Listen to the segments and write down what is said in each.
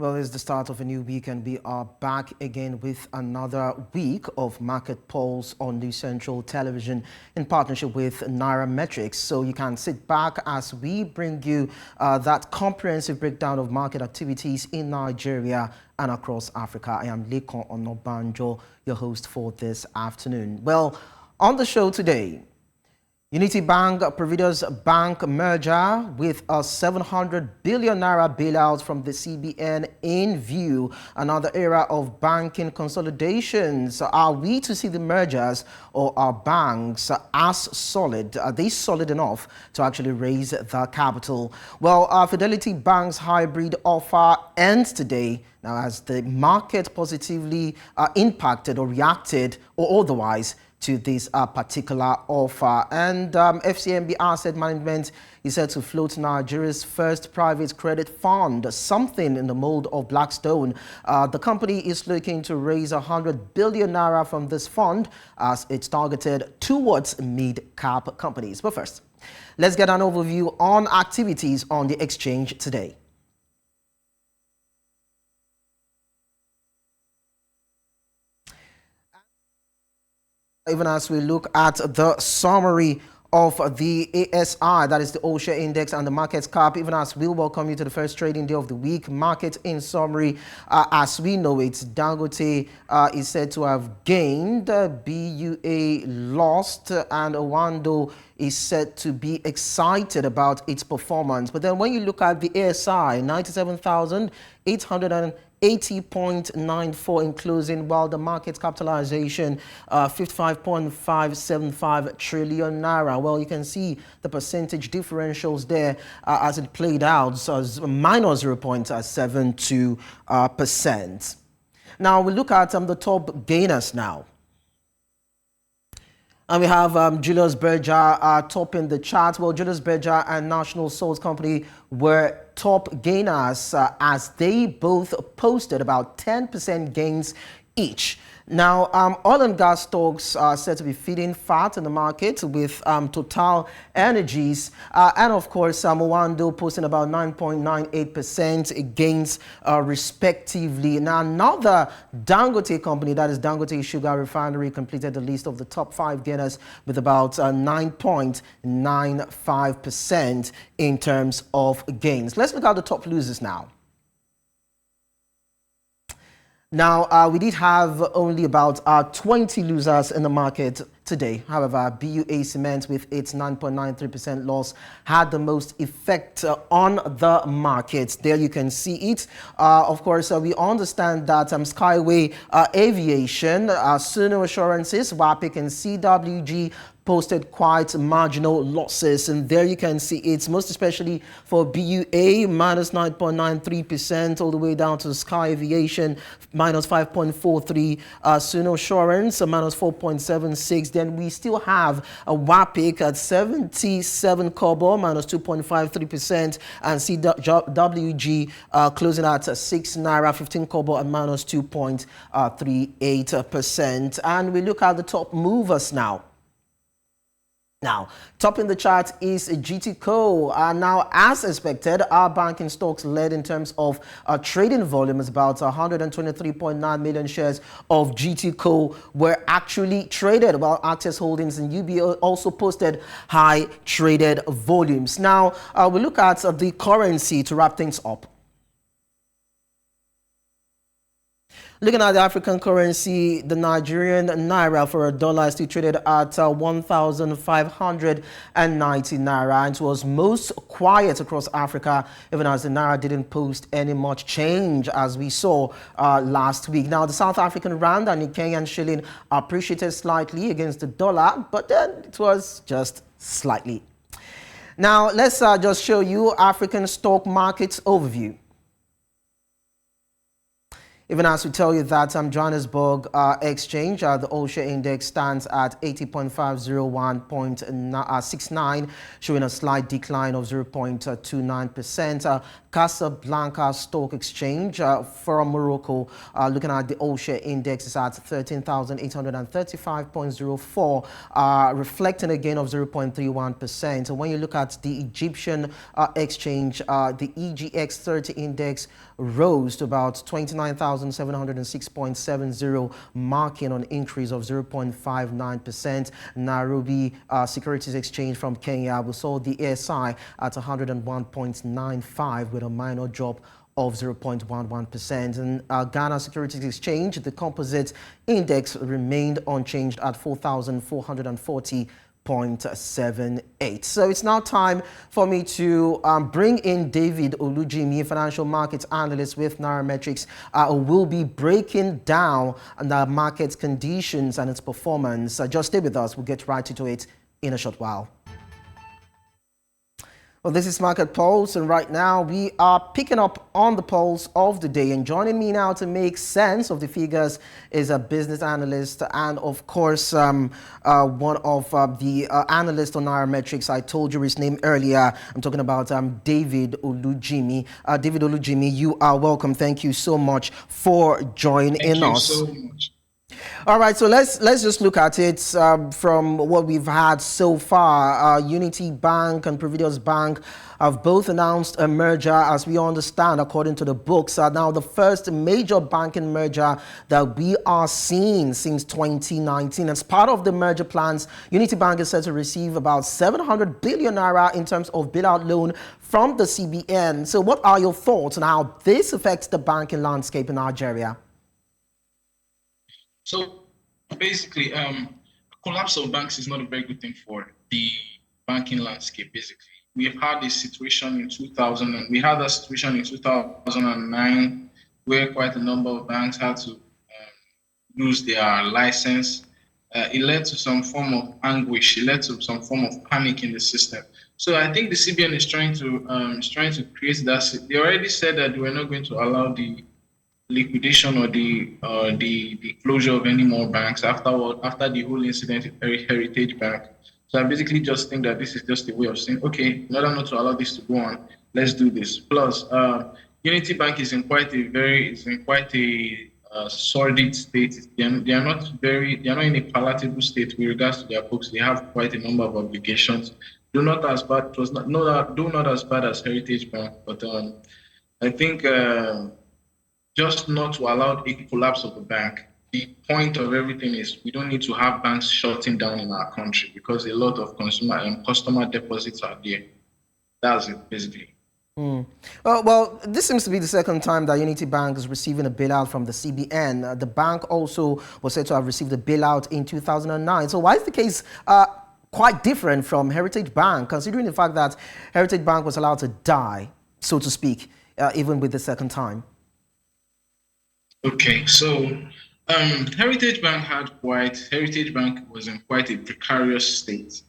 Well, it's the start of a new week, and we are back again with another week of market polls on the Central Television in partnership with Nairametrics. So you can sit back as we bring you that comprehensive breakdown of market activities in Nigeria and across Africa. I am Lekon Onobanjo, your host for this afternoon. Well, on the show today, Unity Bank Providus Bank merger with a 700 billion naira bailout from the CBN in view. Another era of banking consolidations. Are we to see the mergers, or are banks as solid? Are they solid enough to actually raise the capital? Well, Fidelity Bank's hybrid offer ends today. Now, as the market positively impacted or reacted or otherwise to this particular offer. And FCNB Asset Management is set to float Nigeria's first private credit fund, something in the mold of Blackstone. The company is looking to raise 100 billion naira from this fund as it's targeted towards mid-cap companies. But first, let's get an overview on activities on the exchange today. Even as we look at the summary of the ASI, that is the All Share Index and the market cap, even as we welcome you to the first trading day of the week. Market in summary, as we know it, Dangote is said to have gained, BUA lost, and Owando is said to be excited about its performance. But then when you look at the ASI, 97,880.94 in closing, while the market capitalization 55.575 trillion naira. Well, you can see the percentage differentials there as it played out, so minus 0.72%. Now we look at the top gainers now. And we have Julius Berger topping the chart. Well, Julius Berger and National Salt Company were top gainers as they both posted about 10% gains each. Now, oil and gas stocks are said to be feeding fat in the market with Total Energies and, of course, Owando posting about 9.98% gains respectively. Now, another Dangote company, that is Dangote Sugar Refinery, completed the list of the top 5 gainers with about 9.95% in terms of gains. Let's look at the top losers now. Now, we did have only about 20 losers in the market today. However, BUA Cement with its 9.93% loss had the most effect on the market. There you can see it. Of course, we understand that Skyway Aviation, Suno Assurances, WAPIC and CWG posted quite marginal losses, and there you can see it, most especially for BUA, minus 9.93%, all the way down to Sky Aviation, minus 5.43%, Suno Assurance, minus 4.76%. Then we still have a WAPIC at 77 kobo, minus 2.53%, and CWG closing at 6 naira 15 kobo and minus 2.38%. And we look at the top movers now. Now, topping the chart is GTCO. Now, as expected, our banking stocks led in terms of trading volume. Is about 123.9 million shares of GTCO were actually traded, while Access Holdings and UBA also posted high traded volumes. Now, we look at the currency to wrap things up. Looking at the African currency, the Nigerian naira for a dollar is still traded at 1,590 naira. And it was most quiet across Africa, even as the naira didn't post any much change as we saw last week. Now, the South African rand and the Kenyan shilling appreciated slightly against the dollar, but then it was just slightly. Now, let's just show you African stock markets overview. Even as we tell you that Johannesburg Exchange, the all-share index stands at 80.501.69, showing a slight decline of 0.29%. Casablanca Stock Exchange from Morocco, looking at the all-share index, is at 13,835.04, reflecting a gain of 0.31%. When you look at the Egyptian exchange, the EGX 30 index rose to about 29,706.70, marking an increase of 0.59%. Nairobi Securities Exchange from Kenya, we saw the ASI at 101.95 with a minor drop of 0.11%. And Ghana Securities Exchange, the composite index remained unchanged at 4,440.78. So it's now time for me to bring in David Olujimi, financial markets analyst with Nairametrics, who will be breaking down the market conditions and its performance. Just stay with us. We'll get right into it in a short while. Well, this is Market Pulse, and right now we are picking up on the pulse of the day. And joining me now to make sense of the figures is a business analyst and, of course, one of the analysts on Nairametrics. I told you his name earlier. I'm talking about David Olujimi. David Olujimi, you are welcome. Thank you so much for joining us. Thank you so much. All right, so let's just look at it from what we've had so far. Unity Bank and Providus Bank have both announced a merger, as we understand, according to the books. Now, the first major banking merger that we are seeing since 2019. As part of the merger plans, Unity Bank is set to receive about 700 billion naira in terms of bailout loan from the CBN. So what are your thoughts on how this affects the banking landscape in Nigeria? So basically, collapse of banks is not a very good thing for the banking landscape. Basically, we have had this situation in 2000, and we had that situation in 2009, where quite a number of banks had to lose their license. It led to some form of anguish. It led to some form of panic in the system. So I think the CBN is trying to create that. They already said that they were not going to allow the liquidation or the closure of any more banks after the whole incident at Heritage Bank. So I basically just think that this is just a way of saying, okay, in order not to allow this to go on, let's do this. Plus, Unity Bank is in quite a sordid state. They are not in a palatable state with regards to their books. They have quite a number of obligations. Not as bad as Heritage Bank, but I think. Just not to allow a collapse of the bank. The point of everything is we don't need to have banks shutting down in our country because a lot of consumer and customer deposits are there. That's it, basically. Well, this seems to be the second time that Unity Bank is receiving a bailout from the CBN. The bank also was said to have received a bailout in 2009. So why is the case quite different from Heritage Bank, considering the fact that Heritage Bank was allowed to die, so to speak, even with the second time? Okay, so Heritage Bank was in quite a precarious state.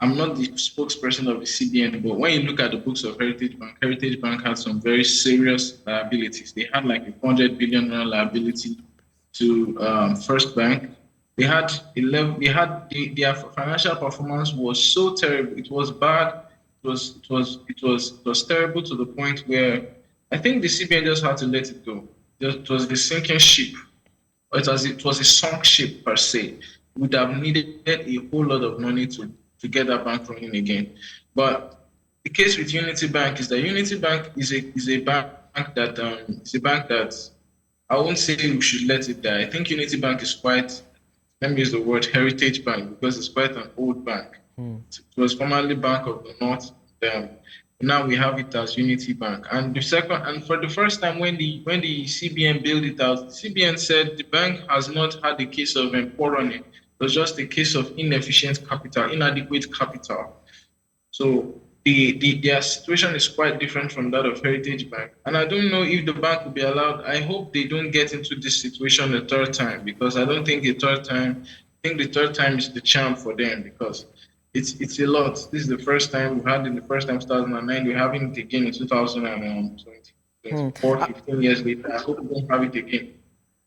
I'm not the spokesperson of the CBN, but when you look at the books of Heritage Bank had some very serious liabilities. They had like a 100 billion liability to First Bank. Their financial performance was so terrible. It was bad. It was terrible to the point where I think the CBN just had to let it go. It was a sinking ship. It was a sunk ship per se. We would have needed a whole lot of money to get that bank running again. But the case with Unity Bank is that Unity Bank is a bank that I won't say we should let it die. I think Unity Bank is quite, let me use the word heritage bank, because it's quite an old bank. It was formerly Bank of the North. Now we have it as Unity Bank. And for the first time when the CBN bailed it out, the CBN said the bank has not had a case of poor running. It was just a case of inadequate capital. So their situation is quite different from that of Heritage Bank. And I don't know if the bank will be allowed. I hope they don't get into this situation a third time, because I think the third time is the charm for them, because it's a lot. This is the first time we've had it, the first time 2009. We're having it again in 2020. 24, 15 years later. I hope we don't have it again.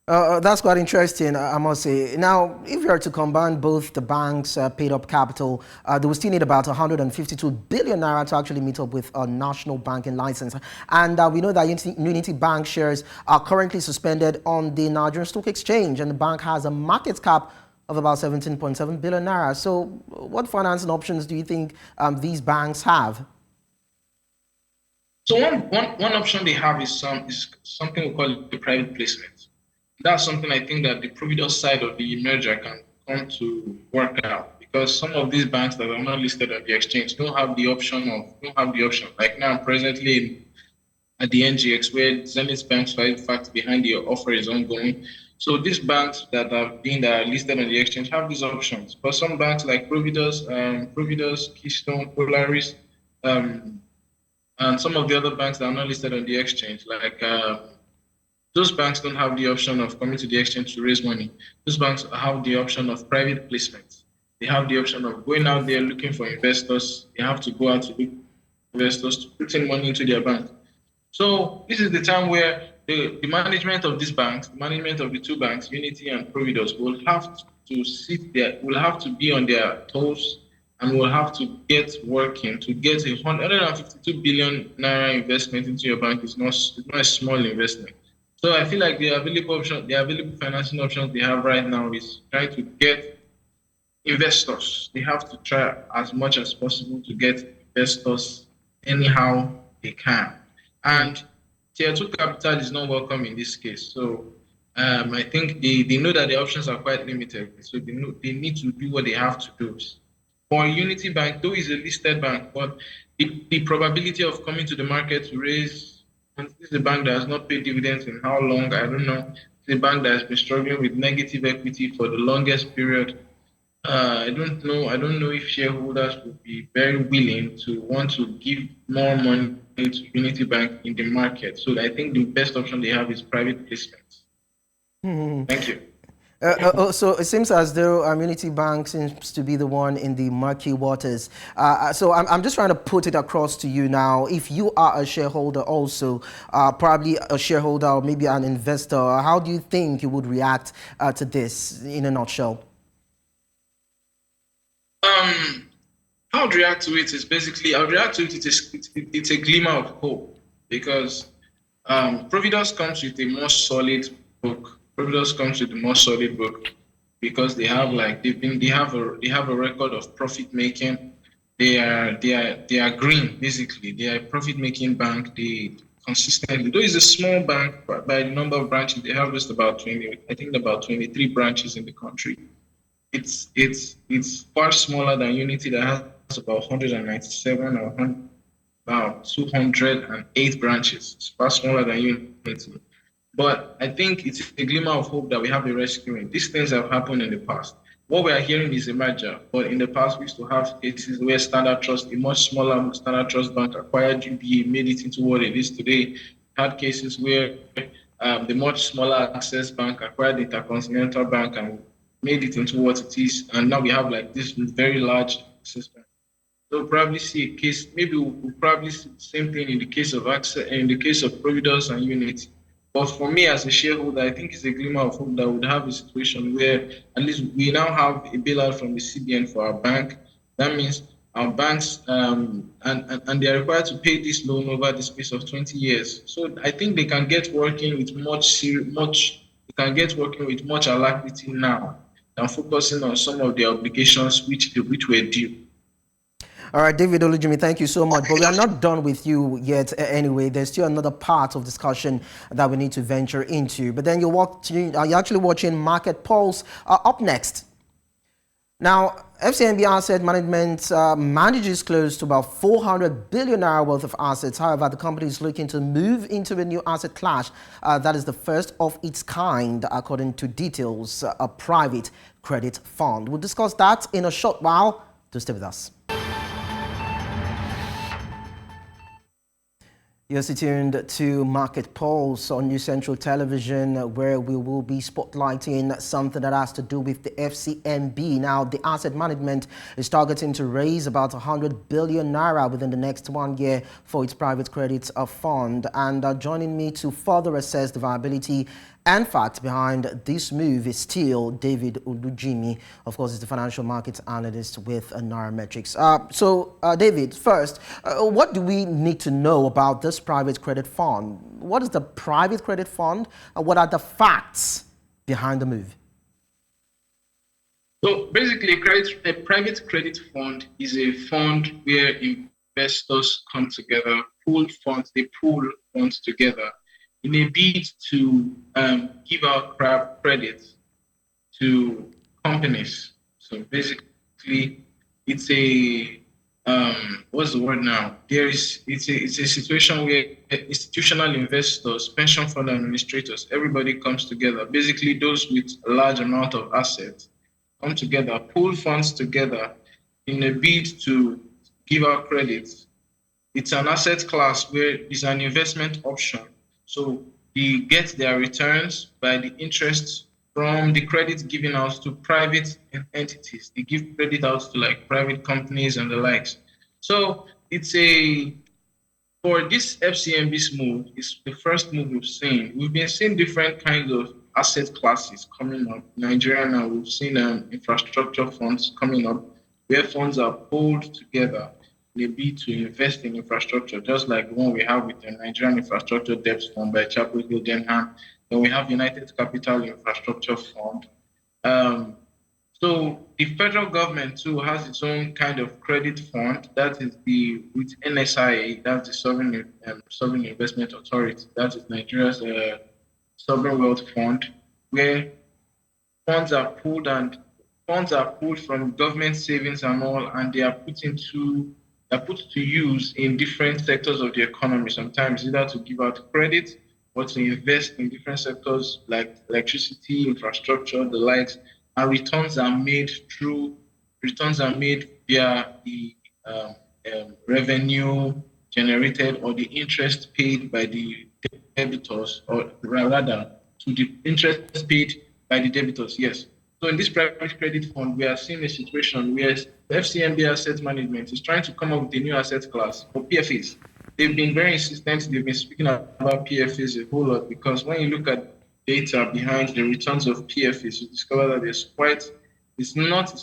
That's quite interesting, I must say. Now, if you are to combine both the banks' paid up capital, they will still need about 152 billion naira to actually meet up with a national banking license. And we know that Unity Bank shares are currently suspended on the Nigerian Stock Exchange, and the bank has a market cap of about 17.7 billion naira. So, what financing options do you think these banks have? So one option they have is something we call the private placement. That's something I think that the Providus side of the merger can come to work out, because some of these banks that are not listed on the exchange don't have the option. Like now, presently at the NGX, where Zenith Bank's fact behind the offer is ongoing. So these banks that are listed on the exchange have these options. But some banks like Providus, Keystone, Polaris, and some of the other banks that are not listed on the exchange, like those banks don't have the option of coming to the exchange to raise money. Those banks have the option of private placement. They have the option of going out there looking for investors. They have to go out to look for investors to put in money into their bank. So this is the time where the management of these banks, the management of the two banks, Unity and Providus, will have to sit there, will have to be on their toes, and will have to get working. To get a 152 billion naira investment into your bank is not a small investment. So I feel like the available financing options they have right now is trying to get investors. They have to try as much as possible to get investors anyhow they can. And tier two capital is not welcome in this case. So I think they know that the options are quite limited. So they need to do what they have to do. For Unity Bank, though it's a listed bank, but the probability of coming to the market to raise, and this is a bank that has not paid dividends in how long, I don't know. It's a bank that has been struggling with negative equity for the longest period. I don't know. I don't know if shareholders would be very willing to want to give more money to Unity Bank in the market. So I think the best option they have is private placement. Thank you. So it seems as though Unity Bank seems to be the one in the murky waters. So I'm just trying to put it across to you now. If you are a shareholder also, probably a shareholder or maybe an investor, how do you think you would react to this in a nutshell? How I'd react to it is basically, I'll react to it, it's a glimmer of hope, because Providus comes with a more solid book. Providus comes with a more solid book because they have a record of profit making. They are green, basically. They are a profit making bank. They consistently, though it's a small bank by the number of branches, they have just about 20, I think about 23 branches in the country. It's far smaller than Unity that has about 197 or about 208 branches. It's far smaller than Unity. But I think it's a glimmer of hope that we have a rescuing. These things have happened in the past. What we are hearing is a merger, but in the past we used to have cases where Standard Trust, a much smaller Standard Trust bank, acquired UBA, made it into what it is today. Had cases where the much smaller Access Bank acquired the Intercontinental Bank and made it into what it is. And now we have like this very large Access Bank. So we'll probably see a case, maybe we'll probably see the same thing in the case of Access, in the case of Providus and Unity. But for me as a shareholder, I think it's a glimmer of hope that we would have a situation where at least we now have a bailout from the CBN for our bank. That means our banks and they are required to pay this loan over the space of 20 years. So I think they can get working with much alacrity now than focusing on some of the obligations which were due. All right, David Olujimi, thank you so much. But we are not done with you yet anyway. There's still another part of discussion that we need to venture into. But then you're actually watching Market Pulse up next. Now, FCNB Asset Management manages close to about 400 billion naira worth of assets. However, the company is looking to move into a new asset class that is the first of its kind, according to details, a private credit fund. We'll discuss that in a short while. Do stay with us. You're stay tuned to Market Pulse on New Central Television, where we will be spotlighting something that has to do with the FCNB. Now, the asset management is targeting to raise about 100 billion naira within the next 1 year for its private credit fund. And joining me to further assess the viability and fact behind this move is still David Olujimi. Of course, he's the financial markets analyst with Nairametrics. David, first, what do we need to know about this private credit fund? What is the private credit fund? And what are the facts behind the move? So basically, a private credit fund is a fund where investors come together, they pool funds together in a bid to give out credit to companies. So basically, it's a what's the word now? It's a situation where institutional investors, pension fund administrators, everybody comes together. Basically, those with a large amount of assets come together, pool funds together in a bid to give out credits. It's an asset class where it's an investment option. So they get their returns by the interest from the credit given out to private entities. They give credit out to like private companies and the likes. So for this FCNB's move, it's the first move we've seen. We've been seeing different kinds of asset classes coming up. Nigeria now, we've seen infrastructure funds coming up, where funds are pooled together in a bid to invest in infrastructure, just like the one we have with the Nigerian Infrastructure Debt Fund by Chapel Hill Denham. Then we have United Capital Infrastructure Fund. So the federal government too has its own kind of credit fund. That is with NSIA, that's the Sovereign Investment Authority. That is Nigeria's sovereign wealth fund, where funds are pooled from government savings and all, and they are put to use in different sectors of the economy, sometimes either to give out credit or to invest in different sectors like electricity, infrastructure, the likes, and returns are made via the revenue generated or the interest paid by the debitors, or rather, to the interest paid by the debitors, yes. So in this private credit fund, we are seeing a situation where the FCNB Asset Management is trying to come up with a new asset class for PFAs. They've been very insistent. They've been speaking about PFAs a whole lot, because when you look at data behind the returns of PFAs, you discover that it's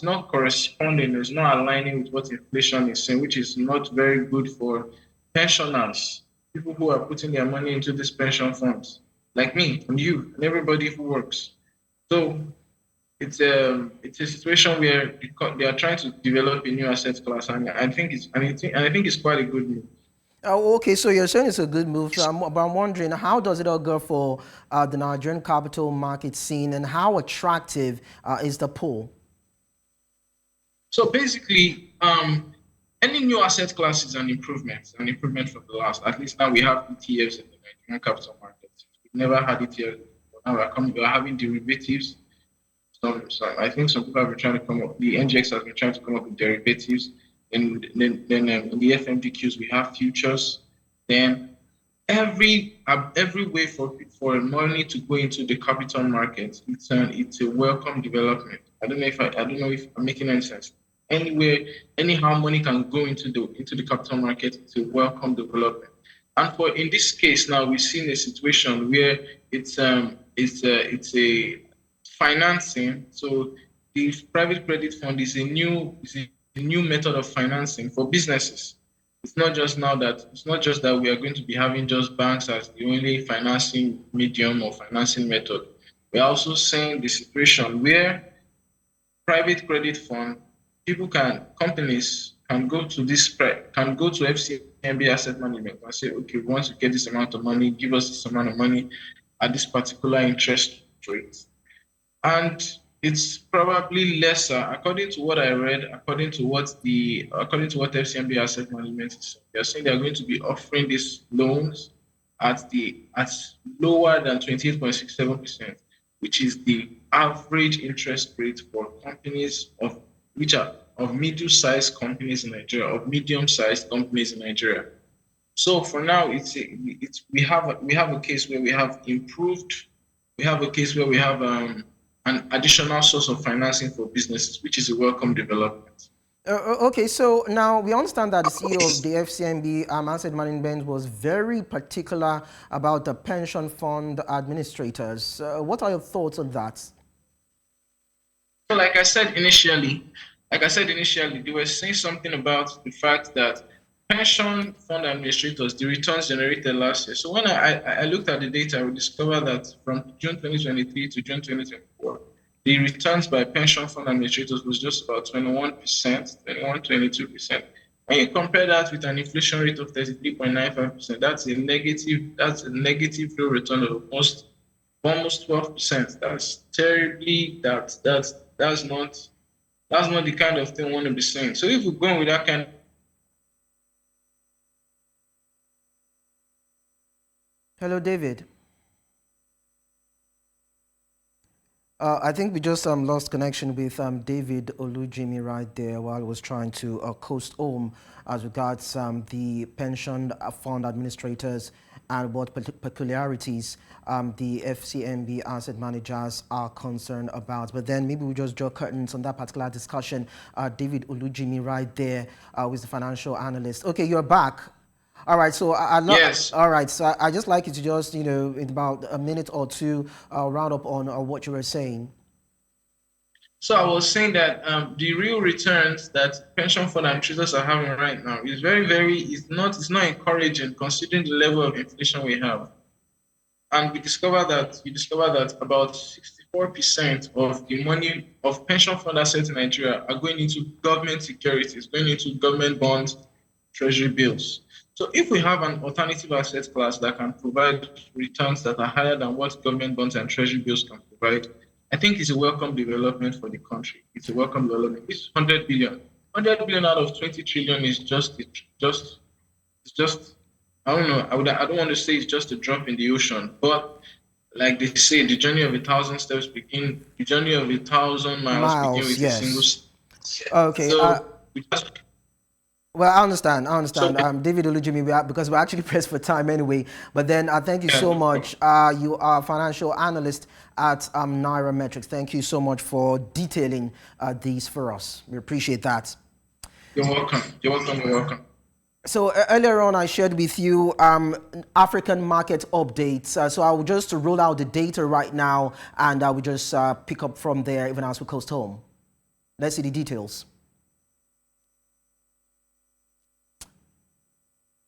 not corresponding, it's not aligning with what inflation is saying, which is not very good for pensioners, people who are putting their money into these pension funds, like me and you and everybody who works. So it's a situation where they are trying to develop a new asset class, and I think it's quite a good move. Oh, okay, so you're saying it's a good move, but I'm wondering, how does it all go for the Nigerian capital market scene, and how attractive is the pool? So basically, any new asset class is an improvement from the last. At least now we have ETFs in the Nigerian capital market. We've never had ETFs. Now we're having derivatives. So I think some people have been trying to come up. The NGX has been trying to come up with derivatives. And then in the FMDQs we have futures. Then every way for money to go into the capital market, it's a welcome development. I don't know if I'm making any sense. Anyhow money can go into the capital market, it's a welcome development. And in this case now, we've seen a situation where it's a financing. So the private credit fund is a new method of financing for businesses. It's not just that we are going to be having just banks as the only financing medium or financing method. We're also seeing the situation where private credit fund, companies can go to FCNB Asset Management and say, okay, we want to get this amount of money, give us this amount of money at this particular interest rate. And it's probably lesser, according to what I read, according to what FCNB Asset Management is saying. They're saying they're going to be offering these loans at lower than 28.67%, which is the average interest rate for companies of middle-sized companies in Nigeria, of medium-sized companies in Nigeria. So for now, we have a case where we have improved. We have a case where we have an additional source of financing for businesses, which is a welcome development. Okay, so now we understand that the CEO of the FCNB Asset Management was very particular about the pension fund administrators. What are your thoughts on that? So like I said initially, they were saying something about the fact that pension fund administrators, the returns generated last year. So when I looked at the data, we discovered that from June 2023 to June 2024, the returns by pension fund administrators was just about 21%, 21, 22%. When you compare that with an inflation rate of 33.95%, that's a negative real return of almost 12%. That's terribly that's not the kind of thing we want to be saying. So if we're going with that kind of Hello, David. I think we just lost connection with David Olujimi right there while I was trying to coast home as regards the pension fund administrators and what peculiarities the FCNB asset managers are concerned about. But then maybe we just draw curtains on that particular discussion. David Olujimi right there who is the financial analyst. Okay, you're back. All right, so yes. all right, so I just like you to just, in about a minute or two, round up on what you were saying. So I was saying that the real returns that pension fund administrators are having right now is it's not encouraging considering the level of inflation we have. And we discovered that about 64% of the money of pension fund assets in Nigeria are going into government securities, going into government bonds, treasury bills. So if we have an alternative asset class that can provide returns that are higher than what government bonds and treasury bills can provide, I think it's a welcome development for the country. It's a welcome development. It's 100 billion. 100 billion out of 20 trillion is it's just I don't know. I don't want to say it's just a drop in the ocean, but like they say, the journey of 1,000 miles begin Miles, with a single yes. step. Okay. So we just Well, I understand. I so understand. David Olujimi, because we're actually pressed for time anyway. But then thank you yeah, so much. You are a financial analyst at Naira Metrics. Thank you so much for detailing these for us. We appreciate that. you're welcome. You're welcome. You're welcome. So earlier on, I shared with you African market updates. So I will just roll out the data right now, and I will just pick up from there even as we coast home. Let's see the details.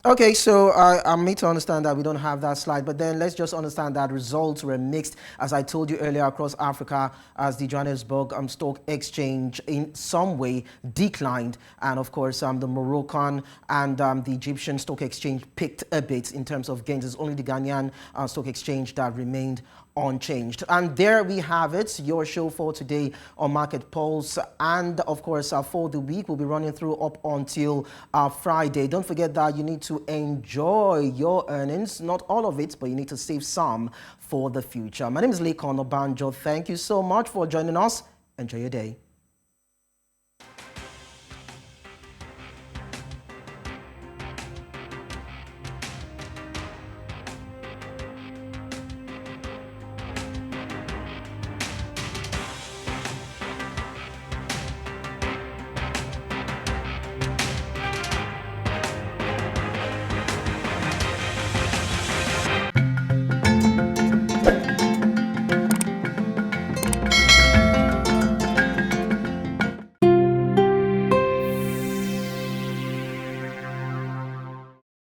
Okay, so I'm made to understand that we don't have that slide, but then let's just understand that results were mixed, as I told you earlier, across Africa, as the Johannesburg Stock Exchange in some way declined, and of course the Moroccan and the Egyptian Stock Exchange picked a bit in terms of gains. It's only the Ghanaian Stock Exchange that remained unchanged. And there we have it, your show for today on Market Pulse. And of course, for the week, we'll be running through up until Friday. Don't forget that you need to enjoy your earnings, not all of it, but you need to save some for the future. My name is Lekon Obanjo. Thank you so much for joining us. Enjoy your day.